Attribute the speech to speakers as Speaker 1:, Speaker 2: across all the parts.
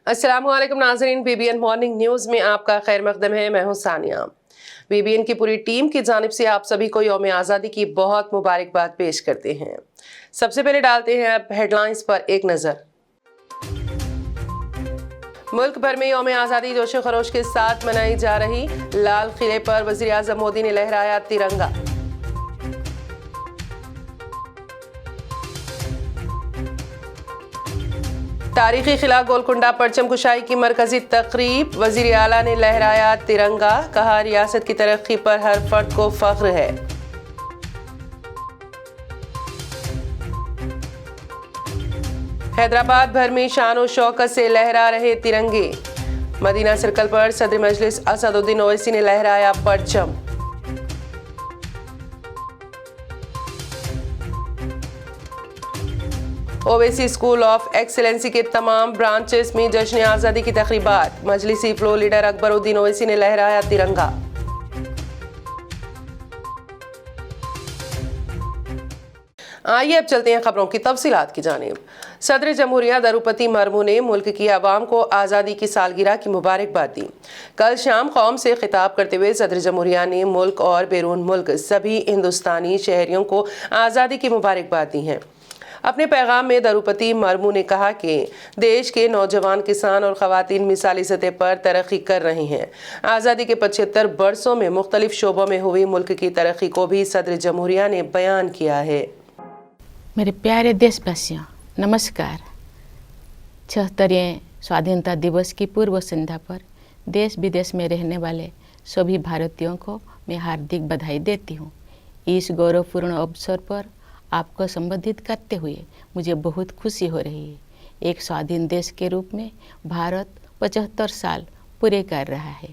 Speaker 1: अस्सलामुअलैकुम नाज़रीन, BBN morning news में आपका खैर मकदम है। मैं हूं सानिया। बीबीएन की पूरी टीम की जानिब से आप सभी को यौम आज़ादी की बहुत मुबारकबाद पेश करते हैं। सबसे पहले डालते हैं अब हेडलाइंस पर एक नज़र। मुल्क भर में यौम आज़ादी जोशो खरोश के साथ मनाई जा रही। लाल किले पर वज़ीर आज़म मोदी ने लहराया तिरंगा। तारीखी किला गोलकुंडा परचम कुशाई की मरकजी तकरीब। वजीर आला ने लहराया तिरंगा, कहा रियासत की तरक्की पर हर फर्द को फख्र है। हैदराबाद भर में शान और शौकत से लहरा रहे तिरंगे। मदीना सर्कल पर सदर मजलिस असदुद्दीन ओवैसी ने लहराया परचम। ओवैसी स्कूल ऑफ एक्सीलेंसी के तमाम ब्रांचेस में जश्न आज़ादी की तकरीबात। मजलिसी फ्लोर लीडर अकबरुद्दीन ओवैसी ने लहराया तिरंगा। आइए अब चलते हैं खबरों की तफसीलात की जानिब। सदर जमहूरिया द्रौपदी मुर्मू ने मुल्क की आवाम को आज़ादी की सालगिरह की मुबारकबाद दी। कल शाम कौम से खिताब करते हुए सदर जमहूरिया ने मुल्क और बैरून मुल्क सभी हिंदुस्तानी शहरियों को आज़ादी की मुबारकबाद दी है। अपने पैगाम में द्रौपदी मुर्मू ने कहा कि देश के नौजवान, किसान और ख़वातीन मिसाली सतह पर तरक्की कर रहे हैं। आज़ादी के 75 बरसों में मुख्तलिफ शोबों में हुई मुल्क की तरक्की को भी सदर जमहूरिया ने बयान किया है।
Speaker 2: मेरे प्यारे देशवासियों, नमस्कार। 76वें स्वाधीनता दिवस की पूर्व संध्या पर देश विदेश में रहने वाले सभी भारतीयों को मैं हार्दिक बधाई देती हूँ। इस गौरवपूर्ण अवसर पर आपको संबोधित करते हुए मुझे बहुत खुशी हो रही है। एक स्वाधीन देश के रूप में भारत 75 साल पूरे कर रहा है।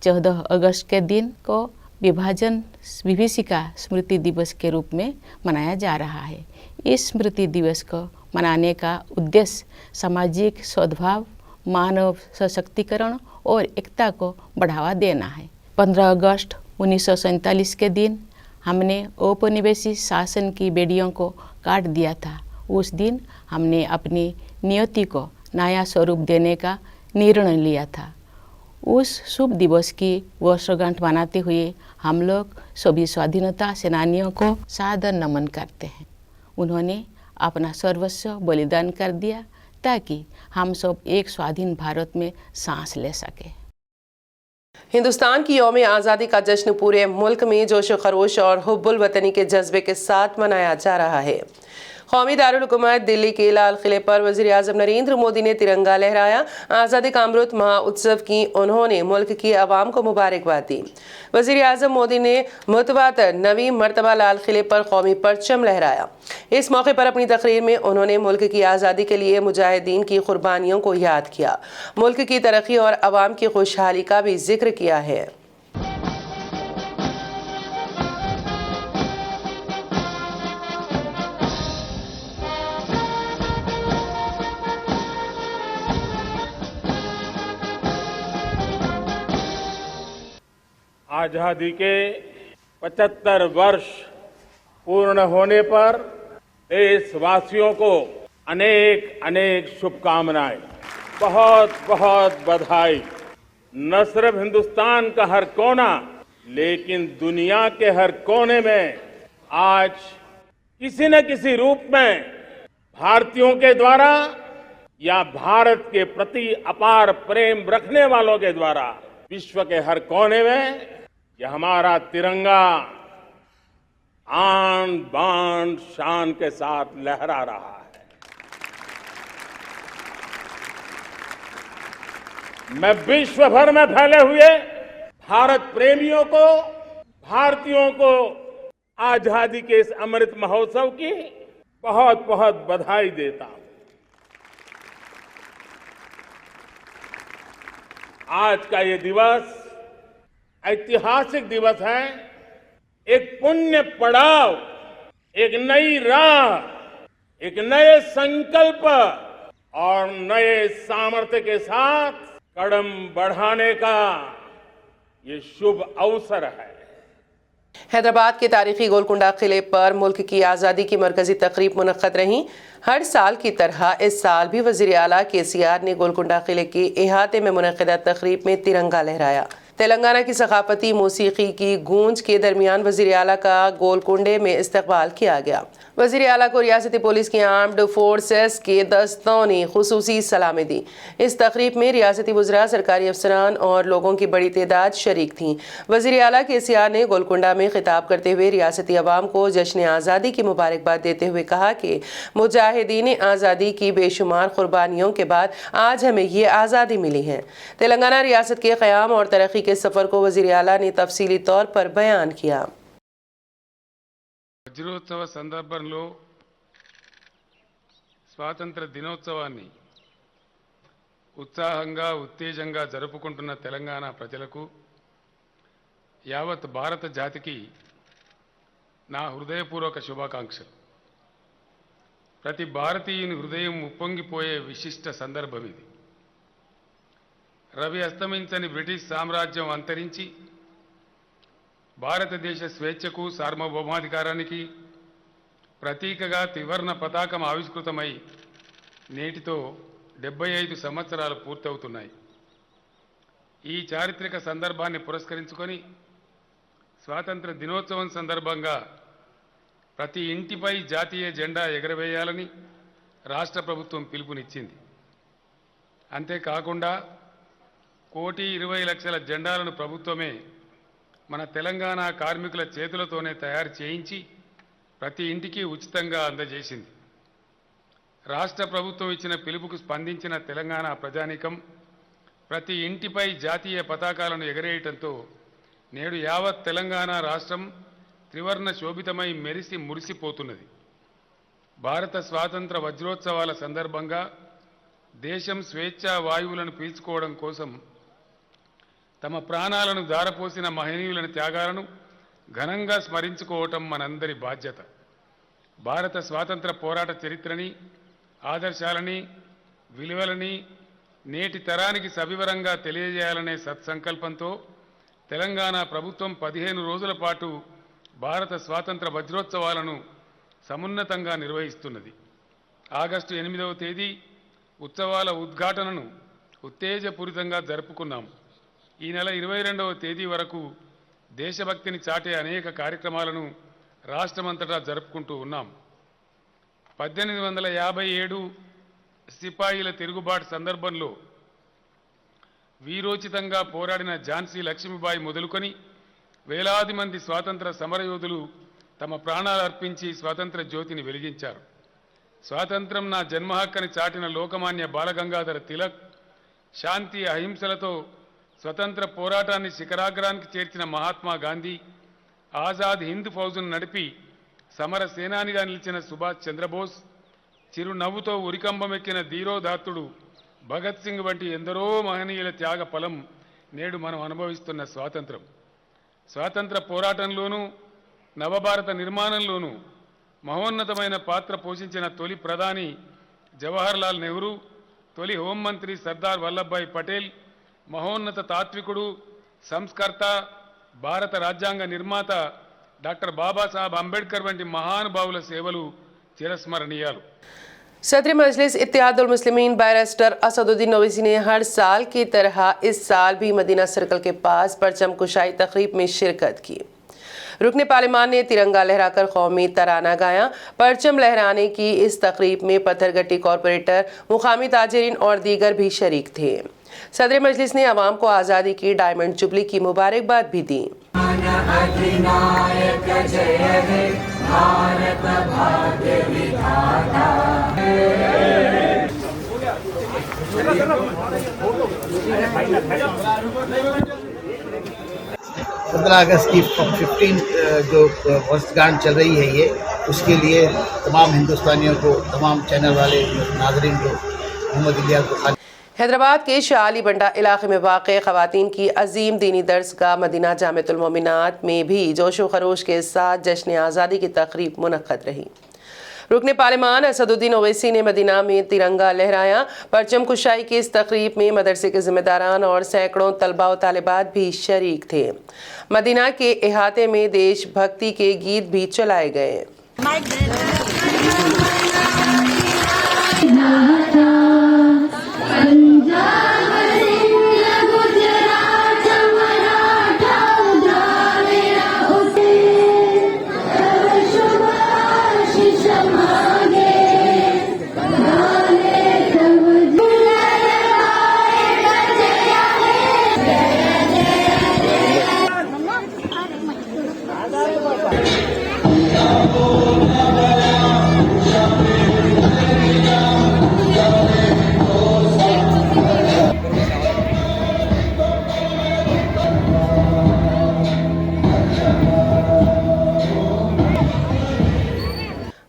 Speaker 2: 14 अगस्त के दिन को विभाजन विभीषिका स्मृति दिवस के रूप में मनाया जा रहा है। इस स्मृति दिवस को मनाने का उद्देश्य सामाजिक सद्भाव, मानव सशक्तिकरण और एकता को बढ़ावा देना है। 15 अगस्त 1947 के दिन हमने औपनिवेशिक शासन की बेड़ियों को काट दिया था। उस दिन हमने अपनी नियति को नया स्वरूप देने का निर्णय लिया था। उस शुभ दिवस की वर्षगांठ मनाते हुए हम लोग सभी स्वाधीनता सेनानियों को सादर नमन करते हैं। उन्होंने अपना सर्वस्व बलिदान कर दिया ताकि हम सब एक स्वाधीन भारत में सांस ले सकें।
Speaker 1: हिंदुस्तान की यौम आज़ादी का जश्न पूरे मुल्क में जोश खरोश और हुब्बुल वतनी के जज्बे के साथ मनाया जा रहा है। कौमी दारुल हुकूमत दिल्ली के लाल किले पर वज़ीर आज़म नरेंद्र मोदी ने तिरंगा लहराया। आज़ादी का अमृत महोत्सव की उन्होंने मुल्क की आवाम को मुबारकबाद दी। वज़ीर आज़म मोदी ने मुतवातर 9वीं मरतबा लाल किले पर कौमी परचम लहराया। इस मौके पर अपनी तकरीर में उन्होंने मुल्क की आज़ादी के लिए मुजाहिदीन की कुर्बानियों को याद किया। मुल्क की तरक्की और आवाम की खुशहाली का भी जिक्र किया है।
Speaker 3: आजादी के 75 वर्ष पूर्ण होने पर देशवासियों को अनेक अनेक शुभकामनाएं, बहुत बहुत बधाई। न सिर्फ हिंदुस्तान का हर कोना, लेकिन दुनिया के हर कोने में आज किसी न किसी रूप में भारतीयों के द्वारा या भारत के प्रति अपार प्रेम रखने वालों के द्वारा विश्व के हर कोने में यह हमारा तिरंगा आन बान शान के साथ लहरा रहा है। मैं विश्व भर में फैले हुए भारत प्रेमियों को, भारतीयों को आजादी के इस अमृत महोत्सव की बहुत बहुत बधाई देता हूं। आज का ये दिवस ऐतिहासिक दिवस है। एक पुण्य पड़ाव, एक नई राह, एक नए संकल्प और नए सामर्थ्य के साथ कदम बढ़ाने का ये शुभ अवसर है।
Speaker 1: हैदराबाद के तारीखी गोलकुंडा किले पर मुल्क की आज़ादी की मरकजी तकरीब मुनक्कद रही। हर साल की तरह इस साल भी वज़ीर आला KCR ने गोलकुंडा किले के इहाते में मुनक्किदा तकरीब में तिरंगा लहराया। तेलंगाना की सकाफती मौसीकी की गूंज के दरमियान वज़ीर आला का गोलकुंडे में इस्तकबाल किया गया। वज़ीर आला को रियासती पुलिस की आर्म्ड फोर्सेस के दस्तों ने खुसूसी सलामी दी। इस तकरीब में रियासती वज़रा, सरकारी अफसरान और लोगों की बड़ी तादाद शरीक थी। वज़ीर आला KCR ने गोलकुंडा में खिताब करते हुए रियासती अवाम को जश्न आज़ादी की मुबारकबाद देते हुए कहा कि मुजाहिदीन आज़ादी की बेशुमार कुर्बानियों के बाद आज हमें ये आज़ादी मिली है। तेलंगाना रियासत के क़याम और तरक्की के सफ़र को वज़ीर आला ने तफसीली तौर पर बयान किया।
Speaker 4: వజ్రోత్సవ సందర్భంలో స్వాతంత్ర దినోత్సవాన్ని ఉత్సాహంగా ఉత్తేజంగా జరుపుకుంటున్న తెలంగాణ ప్రజలకు యావత్ భారత జాతికి నా హృదయపూర్వక శుభాకాంక్షలు. ప్రతి భారతీయుని హృదయం ఉప్పొంగిపోయే విశిష్ట సందర్భం ఇది. రవి అస్తమించని బ్రిటిష్ సామ్రాజ్యం అంతరించి భారతదేశ స్వేచ్ఛకు సార్వభౌమాధికారానికి ప్రతీకగా త్రివర్ణ పతాకం ఆవిష్కృతమై నేటితో 75 సంవత్సరాలు పూర్తవుతున్నాయి. ఈ చారిత్రక సందర్భాన్ని పురస్కరించుకొని స్వాతంత్ర దినోత్సవం సందర్భంగా ప్రతి ఇంటిపై జాతీయ జెండా ఎగరవేయాలని రాష్ట్ర ప్రభుత్వం పిలుపునిచ్చింది. అంతేకాకుండా 1,20,00,000 జెండాలను ప్రభుత్వమే మన తెలంగాణ కార్మికుల చేతులతోనే తయారు చేయించి ప్రతి ఇంటికి ఉచితంగా అందజేసింది. రాష్ట్ర ప్రభుత్వం ఇచ్చిన పిలుపుకు స్పందించిన తెలంగాణ ప్రజానీకం ప్రతి ఇంటిపై జాతీయ పతాకాలను ఎగరేయటంతో నేడు యావత్ తెలంగాణ రాష్ట్రం త్రివర్ణ శోభితమై మెరిసి మురిసిపోతున్నది. భారత స్వాతంత్ర వజ్రోత్సవాల సందర్భంగా దేశం స్వేచ్ఛా వాయువులను పీల్చుకోవడం కోసం తమ ప్రాణాలను దారపోసిన మహనీయుల త్యాగాలను ఘనంగా స్మరించుకోవటం మనందరి బాధ్యత. భారత స్వాతంత్ర పోరాట చరిత్రని, ఆదర్శాలని, విలువలని నేటి తరానికి సవివరంగా తెలియజేయాలనే సత్సంకల్పంతో తెలంగాణ ప్రభుత్వం 15 రోజుల పాటు భారత స్వాతంత్ర వజ్రోత్సవాలను సమున్నతంగా నిర్వహిస్తున్నది. ఆగస్టు 8వ తేదీ ఉత్సవాల ఉద్ఘాటనను ఉత్తేజపూరితంగా జరుపుకున్నాం. ఈ నెల 22వ తేదీ వరకు దేశభక్తిని చాటే అనేక కార్యక్రమాలను రాష్ట్రమంతటా జరుపుకుంటూ ఉన్నాం. 1857 సిపాయిల తిరుగుబాటు సందర్భంలో వీరోచితంగా పోరాడిన ఝాన్సీ లక్ష్మీబాయి మొదలుకొని వేలాది మంది స్వాతంత్ర సమరయోధులు తమ ప్రాణాలు అర్పించి స్వాతంత్ర జ్యోతిని వెలిగించారు. స్వాతంత్రం నా జన్మహక్కని చాటిన లోకమాన్య బాలగంగాధర తిలక్, శాంతి అహింసలతో స్వతంత్ర పోరాటాన్ని శిఖరాగ్రానికి చేర్చిన మహాత్మా గాంధీ, ఆజాద్ హింద్ ఫౌజ్ను నడిపి సమర సేనానిగా నిలిచిన సుభాష్ చంద్రబోస్, చిరునవ్వుతో ఉరికంబమెక్కిన ధీరోదాత్తుడు భగత్ సింగ్ వంటి ఎందరో మహనీయుల త్యాగ ఫలం నేడు మనం అనుభవిస్తున్న స్వాతంత్రం. స్వాతంత్ర పోరాటంలోనూ నవభారత నిర్మాణంలోనూ మహోన్నతమైన పాత్ర పోషించిన తొలి ప్రధాని జవహర్లాల్ నెహ్రూ, తొలి హోంమంత్రి సర్దార్ వల్లభాయ్ పటేల్, మహోన్నత తాత్వికుడు, సంస్కర్త, భారత రాజ్యాంగ నిర్మాత డాక్టర్ బాబాసాహెబ్ అంబేద్కర్ వంటి మహానుభావుల సేవలు చిరస్మరణీయాలు.
Speaker 1: सदर मजलिस इत्तेहादुल मुस्लिमीन बैरिस्टर असदुद्दीन ओवैसी ने हर साल की तरह इस साल भी मदीना सर्कल के पास परचम कुशाई तकरीब में शिरकत की। रुकने पार्लिमान ने तिरंगा लहराकर कौमी तराना गाया। परचम लहराने की इस तकरीब में पत्थरगट्टी कॉरपोरेटर, मुकामी ताजरीन और दीगर भी शरीक थे। सदर मजलिस ने अवाम को आज़ादी की डायमंड जुबली की मुबारकबाद भी दी।
Speaker 5: पंद्रह अगस्त की 15 जो वर्षगांठ चल रही है ये, उसके लिए तमाम हिंदुस्तानियों को, तमाम चैनल वाले नाजरीन को मोहम्मद इलियास बुखारी।
Speaker 1: हैदराबाद के शाली बंडा इलाके में वाक़ ख़वातीन की अजीम दीनी दरसगाह मदीना जामिअतुल मोमिनात में भी जोशो खरोश के साथ जश्न आज़ादी की तकरीब मुनक्कद रही। रुकने पार्लिमान असदुद्दीन ओवैसी ने मदीना में तिरंगा लहराया। परचम कुशाई की इस तकरीब में मदरसे के जिम्मेदारान और सैकड़ों तलबा व तालिबात भी शरीक थे। मदीना के इहाते में देशभक्ति के गीत भी चलाए गए।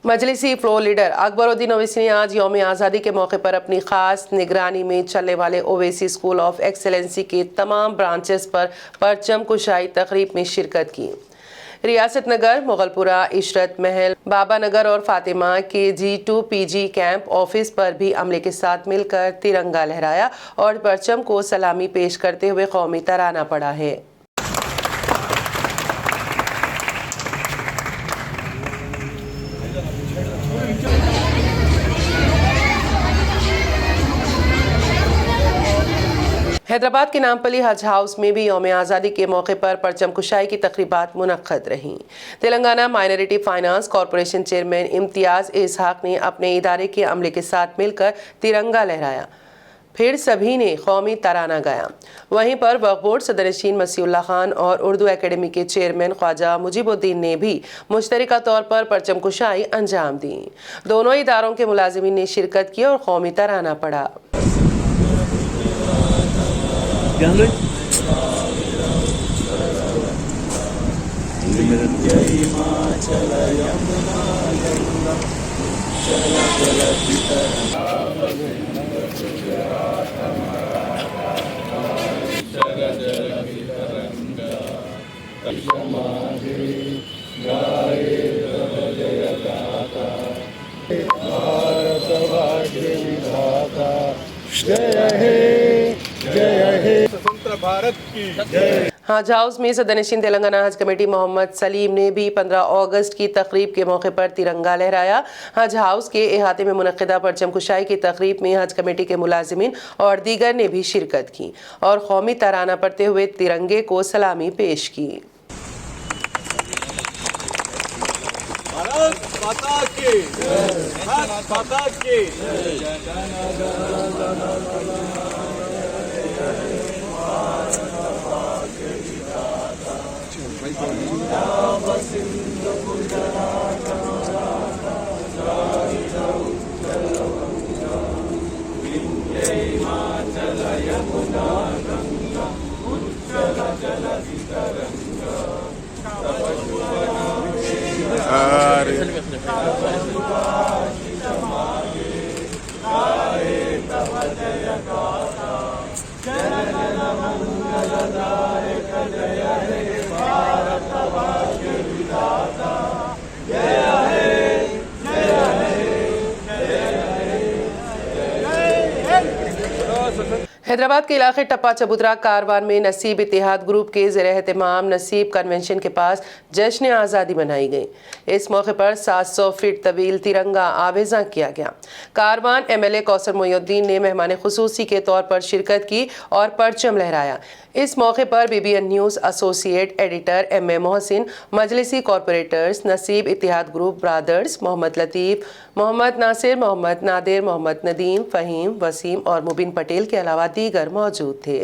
Speaker 1: मजलिसी फ्लोर लीडर अकबरुद्दीन ओवैसी ने आज यौम आज़ादी के मौके पर अपनी खास निगरानी में चलने वाले ओवैसी स्कूल ऑफ एक्सेलेंसी के तमाम ब्रांचेस पर परचम कुशाई तकरीब में शिरकत की। रियासत नगर, मुगलपुरा, इशरत महल, बाबा नगर और फातिमा के G2 PG कैंप ऑफिस पर भी अमले के साथ मिलकर तिरंगा लहराया और परचम को सलामी पेश करते हुए कौमी तराना पढ़ा है। हैदराबाद के नामपल्ली हज हाउस में भी यौम आज़ादी के मौके पर परचम कुशाई की तकरीबात मुनक्कद रहीं। Telangana minority finance corporation chairman Imtiaz Ishaq ने अपने इदारे के अमले के साथ मिलकर तिरंगा लहराया। फिर सभी ने कौमी तराना गाया। वहीं पर वक्फ बोर्ड सदरनशीन मसीउल्लाह खान और उर्दू एकेडमी के चेयरमैन ख्वाजा मुजीबुद्दीन ने भी मुश्तरका तौर पर परचम कुशाई अंजाम दी। दोनों इदारों के मुलाजिमीन ने शिरकत की और कौमी तराना पढ़ा।
Speaker 6: स्वतंत्र भारत की जय।
Speaker 1: हज हाउस में सदरनशीन तेलंगाना हज कमेटी मोहम्मद सलीम ने भी 15 अगस्त की तकरीब के मौके पर तिरंगा लहराया। हज हाउस के इहाते में मुनक्किदा परचम कुशाई की तकरीब में हज कमेटी के मुलाजिमीन और दीगर ने भी शिरकत की और कौमी तराना पढ़ते हुए तिरंगे को सलामी पेश की।
Speaker 6: भारत माता की भारत माता की
Speaker 1: हैदराबाद के इलाके टप्पा चबूतरा कारवान में नसीब इतिहाद ग्रुप के ज़ेर-ए-एहतिमाम नसीब कन्वेंशन के पास जश्न आज़ादी मनाई गई। इस मौके पर 700 फीट तवील तिरंगा आवेज़ा किया गया। कारवान MLA कौसर मोइनुद्दीन ने मेहमान खुसूसी के तौर पर शिरकत की और परचम लहराया। इस मौके पर BBN news associate editor MA Mohsin, मजलिसी corporators, Naseeb Ittehad group brothers, Mohammed Latif, Mohammed Nasir, Mohammed Nadir, Mohammed Nadeem, Faheem, Waseem और मुबिन पटेल के अलावा दीगर मौजूद थे।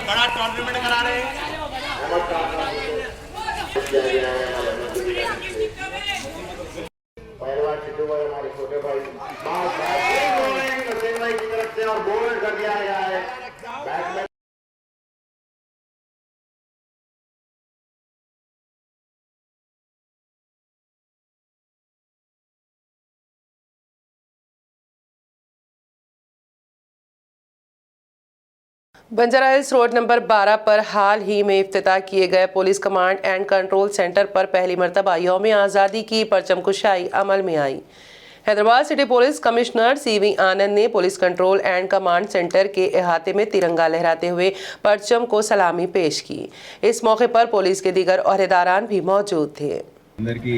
Speaker 6: बड़ा टूर्नामेंट करा रहे हैं।
Speaker 7: पहलवान चिट्टू भाई हमारे छोटे भाई नसीम भाई की तरफ से और बोल्ड कर दिया गया है। Batsman
Speaker 1: Banjara hills road number 12 पर हाल ही में इफ्तिताह किए गए police command and control centre पर पहली मरतबा यौम आज़ादी की परचम कुशाई अमल में आई। Hyderabad city police commissioner CV Anand ने police control and command centre के अहाते में तिरंगा लहराते हुए परचम को सलामी पेश की। इस मौके पर पुलिस के दीगर ओहदेदारान भी मौजूद थे।
Speaker 8: అందరికీ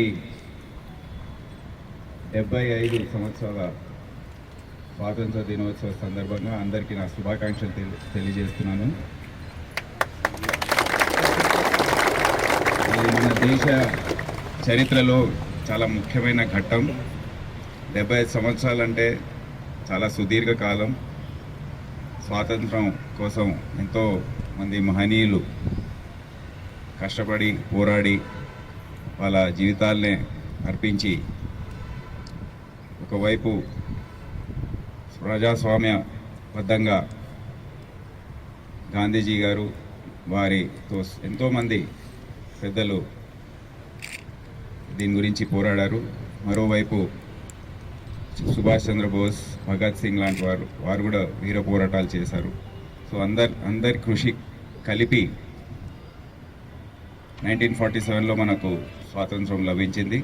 Speaker 8: 75 సంవత్సరాల స్వాతంత్ర దినోత్సవ సందర్భంగా అందరికీ నా శుభాకాంక్షలు తెలియజేస్తున్నాను. ఇది మన దేశ చరిత్రలో చాలా ముఖ్యమైన ఘట్టం. 75 సంవత్సరాలంటే చాలా సుదీర్ఘ కాలం. స్వాతంత్రం కోసం ఎంతో మంది మహనీయులు కష్టపడి పోరాడి వాళ్ళ జీవితాలనే అర్పించి ఒకవైపు ప్రజాస్వామ్యబద్ధంగా గాంధీజీ గారు వారితో ఎంతోమంది పెద్దలు దీని గురించి పోరాడారు. మరోవైపు సుభాష్ చంద్రబోస్, భగత్ సింగ్ లాంటి వారు కూడా వీర పోరాటాలు చేశారు. సో అందరి కృషి కలిపి 1947లో మనకు స్వాతంత్రం లభించింది.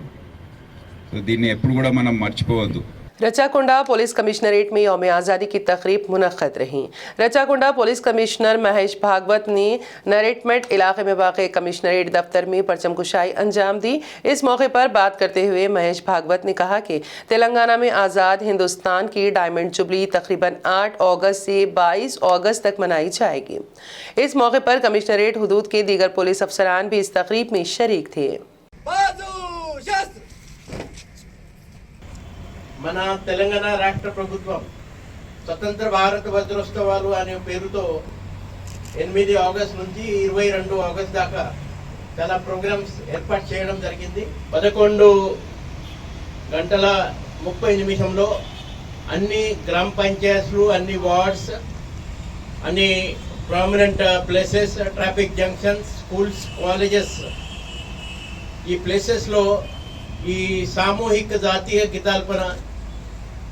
Speaker 8: సో దీన్ని ఎప్పుడు కూడా మనం మర్చిపోవద్దు.
Speaker 1: रचाकुंडा पुलिस कमिश्नरेट में यौम आज़ादी की तकरीब मुनक़्क़द रही। रचाकुंडा पुलिस कमिश्नर महेश भागवत ने नरेटमेंट इलाके में वाक़ कमिश्नरेट दफ्तर में परचम कुशाई अंजाम दी। इस मौके पर बात करते हुए महेश भागवत ने कहा कि तेलंगाना में आज़ाद हिंदुस्तान की डायमंड जुबली तकरीबन 8 अगस्त से 22 अगस्त तक मनाई जाएगी। इस मौके पर कमिश्नरेट हुदूद के दीगर पुलिस अफसरान भी इस तकरीब में शरीक थे।
Speaker 5: మన తెలంగాణ రాష్ట్ర ప్రభుత్వం స్వతంత్ర భారత వజ్రోత్సవాలు అనే పేరుతో 8 ఆగస్టు నుంచి 22 ఆగస్టు దాకా చాలా ప్రోగ్రామ్స్ ఏర్పాటు చేయడం జరిగింది. 11:30 అన్ని గ్రామ పంచాయతీలు, అన్ని వార్డ్స్, అన్ని prominent places, traffic junctions, schools, colleges, ఈ ప్లేసెస్లో ఈ సామూహిక జాతీయ గీతాల్పన,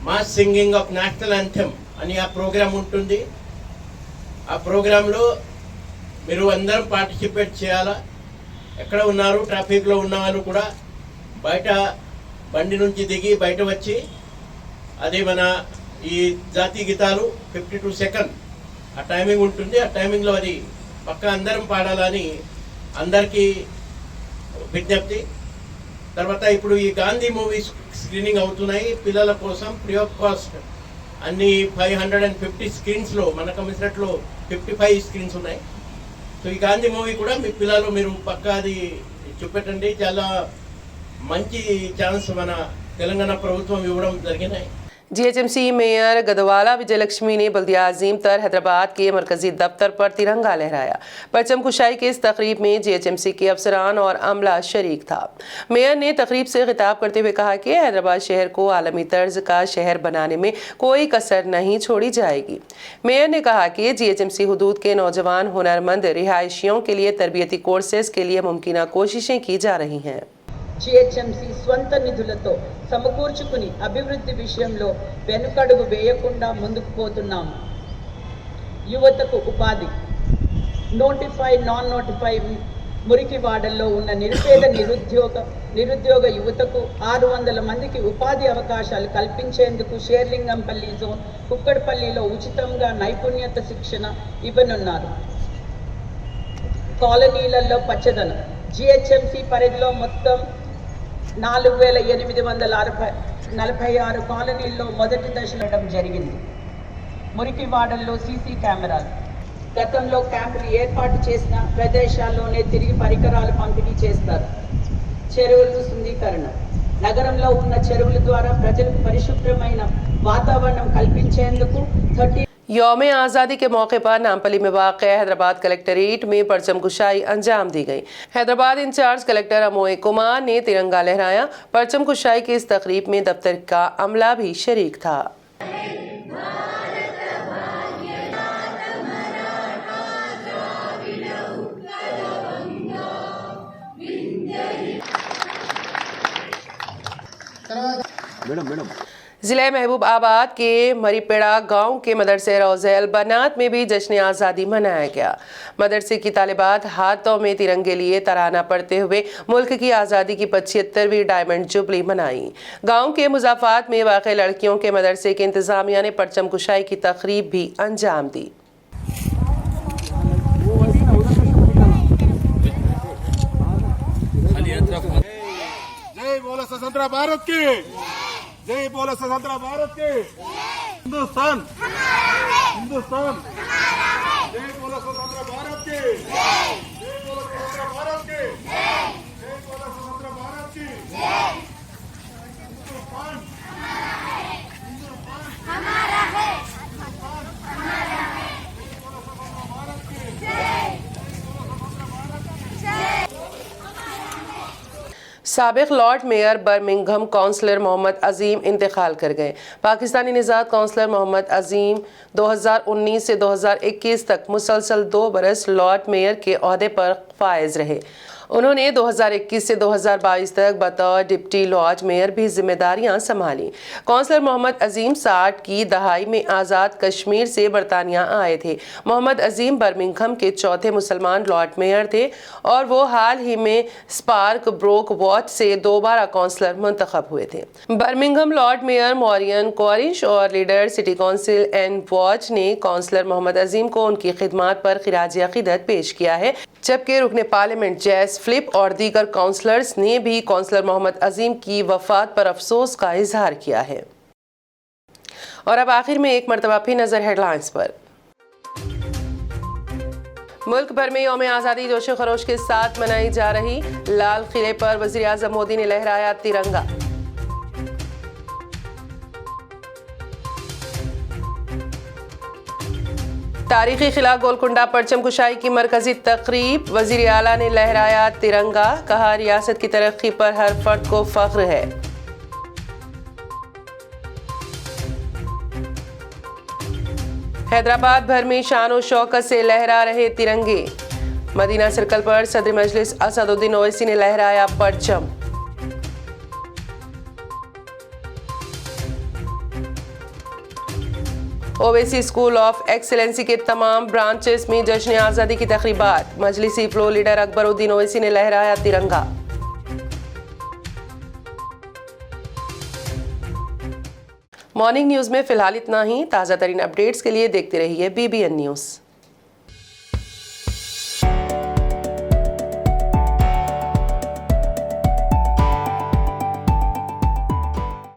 Speaker 5: mass singing of national anthem అని ఆ ప్రోగ్రామ్ ఉంటుంది. ఆ ప్రోగ్రాంలో మీరు అందరం పార్టిసిపేట్ చేయాలా. ఎక్కడ ఉన్నారు ట్రాఫిక్లో ఉన్న వాళ్ళు కూడా బయట బండి నుంచి దిగి బయట వచ్చి అది మన ఈ జాతీయ గీతాలు 52 సెకండ్ ఆ టైమింగ్ ఉంటుంది. ఆ టైమింగ్లో అది పక్కా అందరం పాడాలని అందరికీ విజ్ఞప్తి. తర్వాత ఇప్పుడు ఈ గాంధీ మూవీస్ స్క్రీనింగ్ అవుతున్నాయి పిల్లల కోసం ఫ్రీ ఆఫ్ కాస్ట్. అన్ని 550 స్క్రీన్స్లో మన కమిషనరేట్లో 55 స్క్రీన్స్ ఉన్నాయి. సో ఈ గాంధీ మూవీ కూడా మీ పిల్లలు మీరు పక్కా అది చూపెట్టండి. చాలా మంచి ఛాన్స్ మన తెలంగాణ ప్రభుత్వం ఇవ్వడం జరిగినాయి.
Speaker 1: जीएचएमसी मेयर गदवाला विजयलक्ष्मी ने बल्दिया अजीम तर हैदराबाद के मरकजी दफ्तर पर तिरंगा लहराया। परचम कुशाई के इस तकरीब में जीएचएमसी के अफसरान और अमला शरीक था। मेयर ने तकरीब से खिताब करते हुए कहा कि हैदराबाद शहर को आलमी तर्ज का शहर बनाने में कोई कसर नहीं छोड़ी जाएगी। मेयर ने कहा कि जीएचएमसी हुदूद के नौजवान हुनरमंद रिहायशियों के लिए तरबियती कोर्सेज के लिए मुमकिन कोशिशें की जा रही हैं।
Speaker 9: జిహెచ్ఎంసీ స్వంత నిధులతో సమకూర్చుకుని అభివృద్ధి విషయంలో వెనుకడుగు వేయకుండా ముందుకు పోతున్నాము. యువతకు ఉపాధి, నోటిఫై నాన్ నోటిఫై మురికివాడల్లో ఉన్న నిరుపేద నిరుద్యోగ యువతకు 600 మందికి ఉపాధి అవకాశాలు కల్పించేందుకు షేర్లింగంపల్లి జోన్, కుక్కడపల్లిలో ఉచితంగా నైపుణ్యత శిక్షణ ఇవ్వనున్నారు. కాలనీలలో పచ్చదనం, జిహెచ్ఎంసీ పరిధిలో మొత్తం 4846 కాలనీల్లో మొదటి దశలో జరిగింది. మురికివాడల్లో సీసీ కెమెరాలు, గతంలో క్యాంపులు ఏర్పాటు చేసిన ప్రదేశాల్లోనే తిరిగి పరికరాలు పంపిణీ చేస్తారు. చెరువులు శుద్ధీకరణ, నగరంలో ఉన్న చెరువుల ద్వారా ప్రజలకు పరిశుభ్రమైన వాతావరణం కల్పించేందుకు
Speaker 1: यौम आज़ादी के मौके पर नामपल्ली में वाक़ हैदराबाद कलेक्ट्रेट में परचम कुशाई अंजाम दी गई। हैदराबाद इंचार्ज कलेक्टर अमोय कुमार ने तिरंगा लहराया। परचम कुशाई की इस तकरीब में दफ्तर का अमला भी शरीक था। जिले महबूबाबाद के मरीपेड़ा गांव के मदरसे रोज़ेल बनात में भी जश्न आज़ादी मनाया गया। मदरसे की तालिबात हाथों में तिरंगे लिए तराना पढ़ते हुए मुल्क की आज़ादी की 75वीं डायमंड जुबली मनाई। गांव के मुजाफात में वाक़ लड़कियों के मदरसे के इंतज़ामिया ने परचम कुशाई की तकरीब भी अंजाम दी।
Speaker 6: जय बोलो स्वतंत्र भारत की, जय बोलो स्वतंत्र भारत की। हिंदुस्तान हिंदुस्तान, जय बोलो स्वतंत्र भारत की, जय बोलो स्वतंत्र भारत की, जय बोलो स्वतंत्र भारत की। हिंदुस्तान हमारा है, हमारा है, जय बोलो स्वतंत्र भारत की, जय बोलो स्वतंत्र भारत की, जय।
Speaker 1: साबिक lord mayor Birmingham councillor Mohammed Azeem इंतकाल कर गए। पाकिस्तानी निजात काउंसलर मोहम्मद अजीम 2019 से 2021 तक मुसलसल 2 बरस लॉर्ड मेयर के ओहदे पर फाइज रहे। उन्होंने 2021 से 2022 तक बतौर डिप्टी लॉर्ड मेयर भी जिम्मेदारियां संभाली। काउंसलर मोहम्मद अजीम 60 की दहाई में आज़ाद कश्मीर से बरतानिया आए थे। मोहम्मद अजीम बर्मिंघम के चौथे मुसलमान लॉर्ड मेयर थे और वो हाल ही में स्पार्क ब्रोक वार्ड से दोबारा काउंसलर मुंतखब हुए थे। बर्मिंघम लॉर्ड मेयर मॉरियन कॉरिश और leader city council and watch ने काउंसलर मोहम्मद अजीम को उनकी खिदमात पर खिराज अकीदत पेश किया है, जबकि रुकने पार्लियामेंट जैस फ्लिप और दीगर काउंसलर्स ने भी काउंसलर मोहम्मद अजीम की वफात पर अफसोस का इजहार किया है। और अब आखिर में एक मरतबा फिर नजर हेडलाइंस पर। मुल्क भर में यौम आज़ादी जोश खरोश के साथ मनाई जा रही। लाल किले पर वज़ीर आज़म मोदी ने लहराया तिरंगा। तारीखी किला गोलकुंडा परचम कुशाई की मरकजी तकरीब। वज़ीर आला ने लहराया तिरंगा, कहा रियासत की तरक्की पर हर फर्द को फख्र है। हैदराबाद भर में शान और शौकत से लहरा रहे तिरंगे। मदीना सर्कल पर सदर मजलिस असदुद्दीन ओवैसी ने लहराया परचम। ओवैसी स्कूल ऑफ एक्सीलेंसी के तमाम ब्रांचेस में जश्न आज़ादी की तकरीबात। मजलिसी फ्लोर लीडर अकबरुद्दीन ओवैसी ने लहराया तिरंगा। मॉर्निंग न्यूज में फिलहाल इतना ही। ताज़ा तरीन अपडेट्स के लिए देखते रहिए BBN न्यूज़।